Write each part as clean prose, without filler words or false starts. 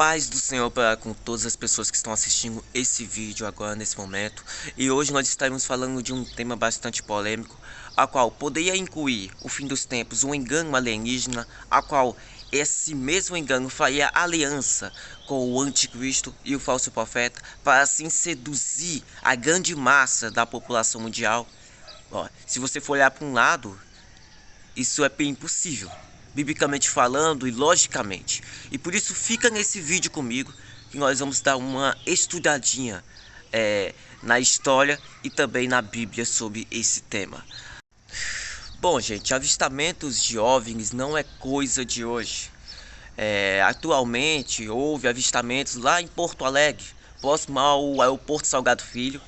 paz do Senhor para com todas as pessoas que estão assistindo esse vídeo agora nesse momento. E hoje nós estaremos falando de um tema bastante polêmico, a qual poderia incluir o fim dos tempos, um engano alienígena, a qual esse mesmo engano faria aliança com o anticristo e o falso profeta para assim seduzir a grande massa da população mundial. Ó, se você for olhar para um lado, isso é bem impossível, biblicamente falando e logicamente. E por isso fica nesse vídeo comigo, que nós vamos dar uma estudadinha na história e também na Bíblia sobre esse tema. Bom, gente, avistamentos de OVNIs não é coisa de hoje. Atualmente houve avistamentos lá em Porto Alegre, próximo ao aeroporto Salgado Filho.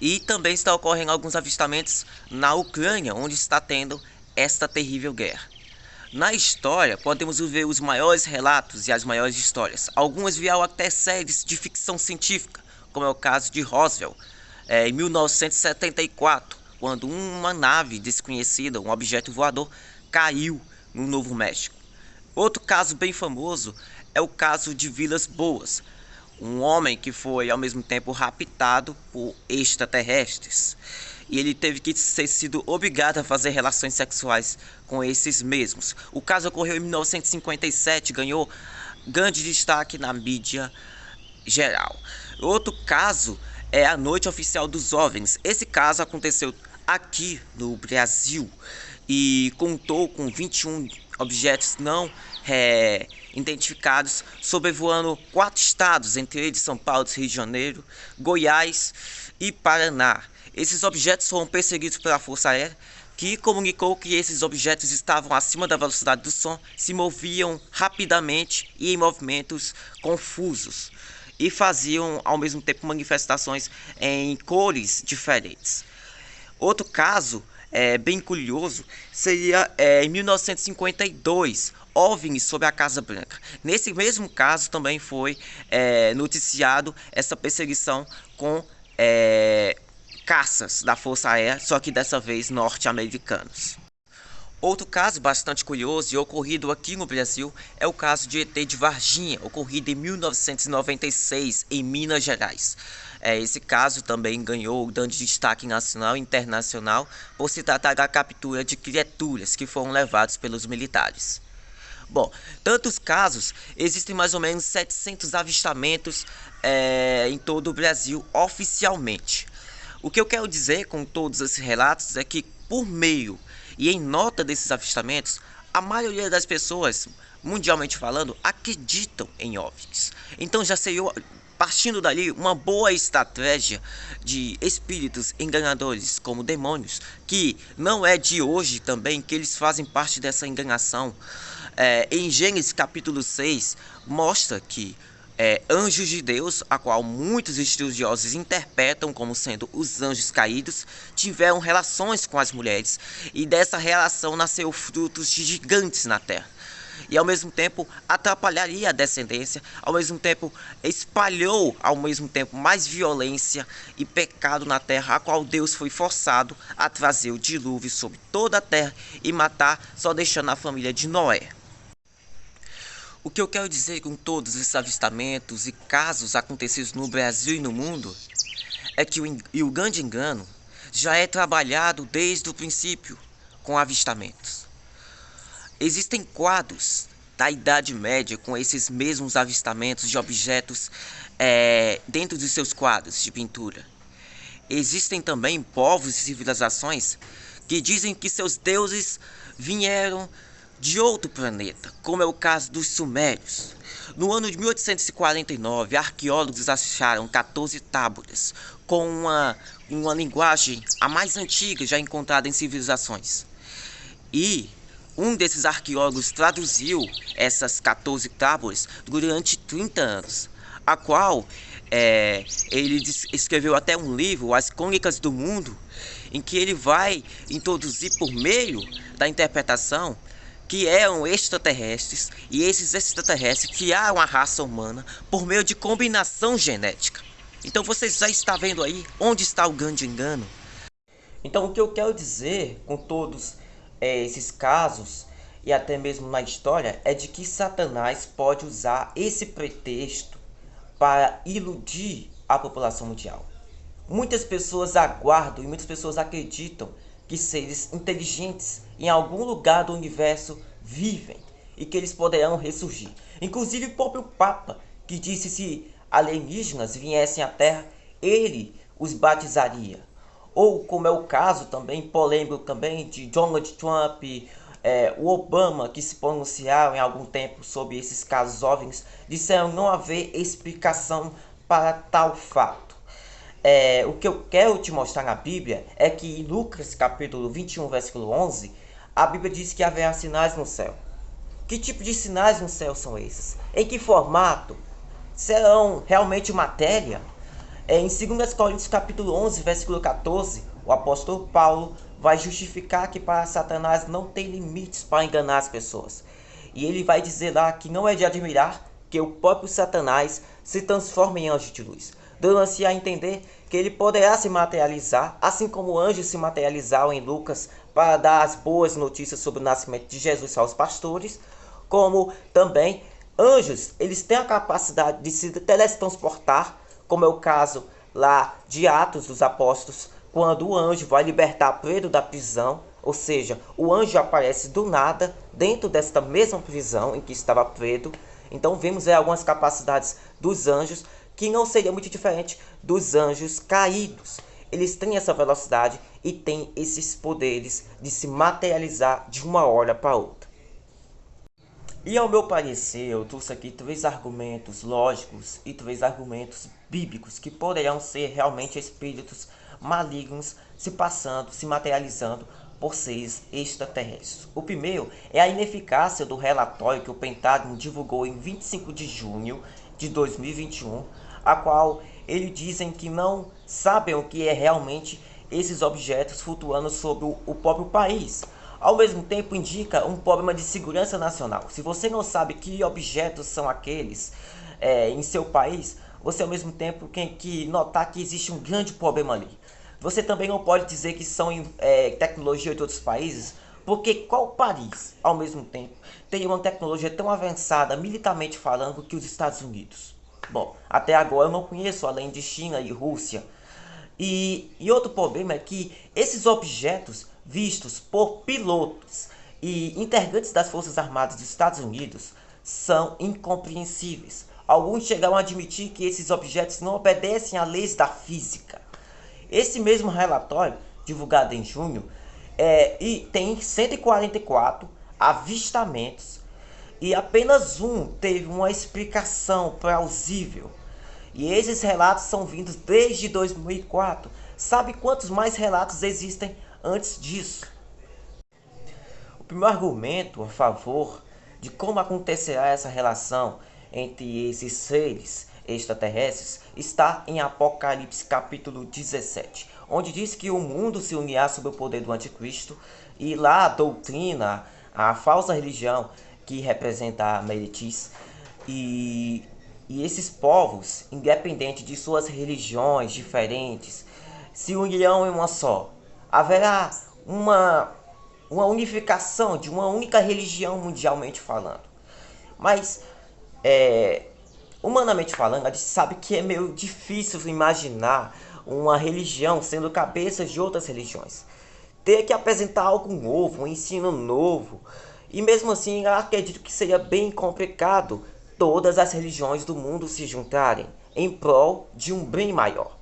E também está ocorrendo alguns avistamentos na Ucrânia, onde está tendo esta terrível guerra. Na história, podemos ver os maiores relatos e as maiores histórias. Algumas vieram até séries de ficção científica, como é o caso de Roswell, em 1974, quando uma nave desconhecida, um objeto voador, caiu no Novo México. Outro caso bem famoso é o caso de Vilas Boas, um homem que foi ao mesmo tempo raptado por extraterrestres. E ele teve que ter sido obrigado a fazer relações sexuais com esses mesmos. O caso ocorreu em 1957, ganhou grande destaque na mídia geral. Outro caso é a Noite Oficial dos OVNIs. Esse caso aconteceu aqui no Brasil e contou com 21 objetos não identificados sobrevoando 4 estados, entre eles São Paulo, Rio de Janeiro, Goiás e Paraná. Esses objetos foram perseguidos pela Força Aérea, que comunicou que esses objetos estavam acima da velocidade do som, se moviam rapidamente e em movimentos confusos, e faziam ao mesmo tempo manifestações em cores diferentes. Outro caso bem curioso seria em 1952, OVNIs sobre a Casa Branca. Nesse mesmo caso também foi noticiado essa perseguição com caças da Força Aérea, só que dessa vez norte-americanos. Outro caso bastante curioso e ocorrido aqui no Brasil é o caso de ET de Varginha, ocorrido em 1996 em Minas Gerais. Esse caso também ganhou grande destaque nacional e internacional por se tratar da captura de criaturas que foram levadas pelos militares. Bom, tantos casos, existem mais ou menos 700 avistamentos em todo o Brasil oficialmente. O que eu quero dizer com todos esses relatos é que, por meio e em nota desses avistamentos, a maioria das pessoas, mundialmente falando, acreditam em OVNIs. Então já seria, partindo dali, uma boa estratégia de espíritos enganadores como demônios, que não é de hoje também que eles fazem parte dessa enganação. Em Gênesis capítulo 6, mostra que anjos de Deus, a qual muitos estudiosos interpretam como sendo os anjos caídos, tiveram relações com as mulheres, e dessa relação nasceu frutos de gigantes na terra. E ao mesmo tempo atrapalharia a descendência, ao mesmo tempo espalhou ao mesmo tempo mais violência e pecado na terra, a qual Deus foi forçado a trazer o dilúvio sobre toda a terra e matar, só deixando a família de Noé. O que eu quero dizer com todos esses avistamentos e casos acontecidos no Brasil e no mundo é que o grande engano já é trabalhado desde o princípio com avistamentos. Existem quadros da Idade Média com esses mesmos avistamentos de objetos dentro de seus quadros de pintura. Existem também povos e civilizações que dizem que seus deuses vieram de outro planeta, como é o caso dos sumérios. No ano de 1849, arqueólogos acharam 14 tábuas com uma linguagem a mais antiga já encontrada em civilizações. E um desses arqueólogos traduziu essas 14 tábuas durante 30 anos, a qual ele escreveu até um livro, As Crônicas do Mundo, em que ele vai introduzir por meio da interpretação que eram extraterrestres, e esses extraterrestres criaram a raça humana por meio de combinação genética. Então você já está vendo aí onde está o grande engano. Então o que eu quero dizer com todos esses casos e até mesmo na história é de que Satanás pode usar esse pretexto para iludir a população mundial. Muitas pessoas aguardam e muitas pessoas acreditam que seres inteligentes em algum lugar do universo vivem e que eles poderão ressurgir. Inclusive o próprio Papa, que disse se alienígenas viessem à Terra, ele os batizaria. Ou como é o caso também, polêmico também, de Donald Trump, o Obama, que se pronunciaram em algum tempo sobre esses casos OVNIs, disseram não haver explicação para tal fato. O que eu quero te mostrar na Bíblia é que em Lucas capítulo 21, versículo 11, a Bíblia diz que haverá sinais no céu. Que tipo de sinais no céu são esses? Em que formato? Serão realmente matéria? Em 2 Coríntios capítulo 11, versículo 14, o apóstolo Paulo vai justificar que para Satanás não tem limites para enganar as pessoas. E ele vai dizer lá que não é de admirar que o próprio Satanás se transforme em anjo de luz, dando-se a entender que ele poderá se materializar, assim como anjos se materializaram em Lucas para dar as boas notícias sobre o nascimento de Jesus aos pastores, como também anjos, eles têm a capacidade de se teletransportar, como é o caso lá de Atos dos Apóstolos, quando o anjo vai libertar Pedro da prisão, ou seja, o anjo aparece do nada dentro desta mesma prisão em que estava Pedro. Então vemos algumas capacidades dos anjos que não seria muito diferente dos anjos caídos. Eles têm essa velocidade e têm esses poderes de se materializar de uma hora para outra. E ao meu parecer, eu trouxe aqui 3 argumentos lógicos e 3 argumentos bíblicos que poderão ser realmente espíritos malignos se passando, se materializando por seres extraterrestres. O primeiro é a ineficácia do relatório que o Pentágono divulgou em 25 de junho de 2021, a qual eles dizem que não sabem o que é realmente esses objetos flutuando sobre o próprio país. Ao mesmo tempo indica um problema de segurança nacional. Se você não sabe que objetos são aqueles em seu país, você ao mesmo tempo tem que notar que existe um grande problema ali. Você também não pode dizer que são tecnologia de outros países, porque qual país, ao mesmo tempo, tem uma tecnologia tão avançada, militarmente falando, que os Estados Unidos? Bom, até agora eu não conheço além de China e Rússia. E outro problema é que esses objetos vistos por pilotos e integrantes das Forças Armadas dos Estados Unidos são incompreensíveis. Alguns chegaram a admitir que esses objetos não obedecem a leis da física. Esse mesmo relatório, divulgado em junho, tem 144 avistamentos e apenas um teve uma explicação plausível. E esses relatos são vindos desde 2004. Sabe quantos mais relatos existem antes disso? O primeiro argumento a favor de como acontecerá essa relação entre esses seres extraterrestres está em Apocalipse capítulo 17, onde diz que o mundo se unirá sob o poder do anticristo e lá a doutrina, a falsa religião que representa a Meretriz e esses povos, independente de suas religiões diferentes, se unirão em uma só. Haverá uma unificação de uma única religião mundialmente falando. Mas, humanamente falando, a gente sabe que é meio difícil imaginar uma religião sendo cabeças de outras religiões. Ter que apresentar algo novo, um ensino novo. E mesmo assim, eu acredito que seria bem complicado todas as religiões do mundo se juntarem em prol de um bem maior.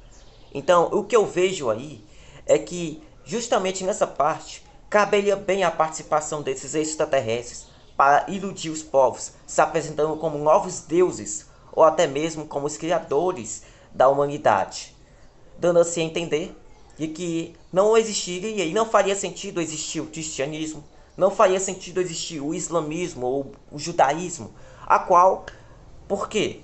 Então, o que eu vejo aí é que, justamente nessa parte, caberia bem a participação desses extraterrestres para iludir os povos, se apresentando como novos deuses, ou até mesmo como os criadores da humanidade, dando assim a entender de que não existiria e não faria sentido existir o cristianismo, não faria sentido existir o islamismo ou o judaísmo, a qual, por quê?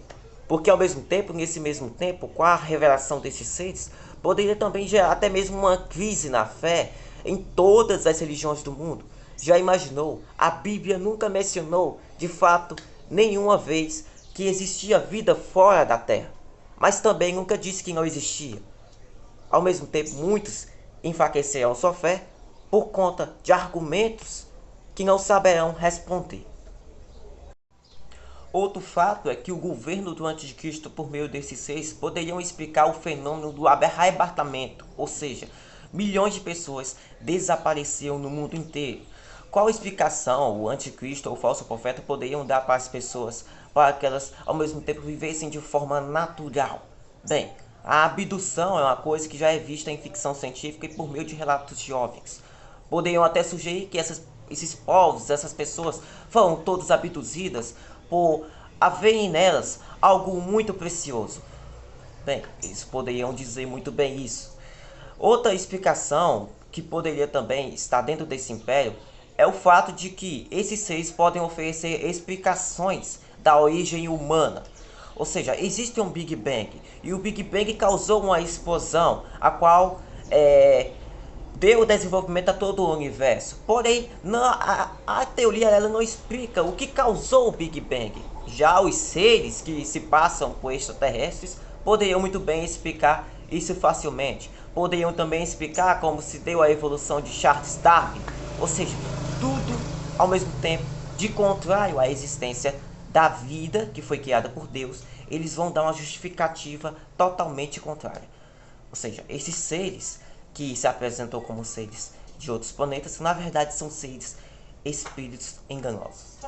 Porque ao mesmo tempo, nesse mesmo tempo, com a revelação desses seres, poderia também gerar até mesmo uma crise na fé em todas as religiões do mundo. Já imaginou? A Bíblia nunca mencionou, de fato, nenhuma vez que existia vida fora da Terra, mas também nunca disse que não existia. Ao mesmo tempo, muitos enfraquecerão sua fé por conta de argumentos que não saberão responder. Outro fato é que o governo do anticristo, por meio desses seres, poderiam explicar o fenômeno do arrebatamento, ou seja, milhões de pessoas desapareceram no mundo inteiro. Qual explicação o anticristo ou o falso profeta poderiam dar para as pessoas, para que elas ao mesmo tempo vivessem de forma natural? Bem, a abdução é uma coisa que já é vista em ficção científica e por meio de relatos de OVNIs. Poderiam até sugerir que esses povos, essas pessoas, foram todas abduzidas por haverem nelas algo muito precioso. Bem, eles poderiam dizer muito bem isso. Outra explicação que poderia também estar dentro desse império é o fato de que esses seres podem oferecer explicações da origem humana. Ou seja, existe um Big Bang e o Big Bang causou uma explosão, a qual deu desenvolvimento a todo o universo. Porém, a teoria ela não explica o que causou o Big Bang. Já os seres que se passam por extraterrestres poderiam muito bem explicar isso facilmente. Poderiam também explicar como se deu a evolução de Charles Darwin. Ou seja, tudo ao mesmo tempo de contrário à existência da vida que foi criada por Deus, eles vão dar uma justificativa totalmente contrária. Ou seja, esses seres que se apresentam como seres de outros planetas, na verdade são seres espíritos enganosos.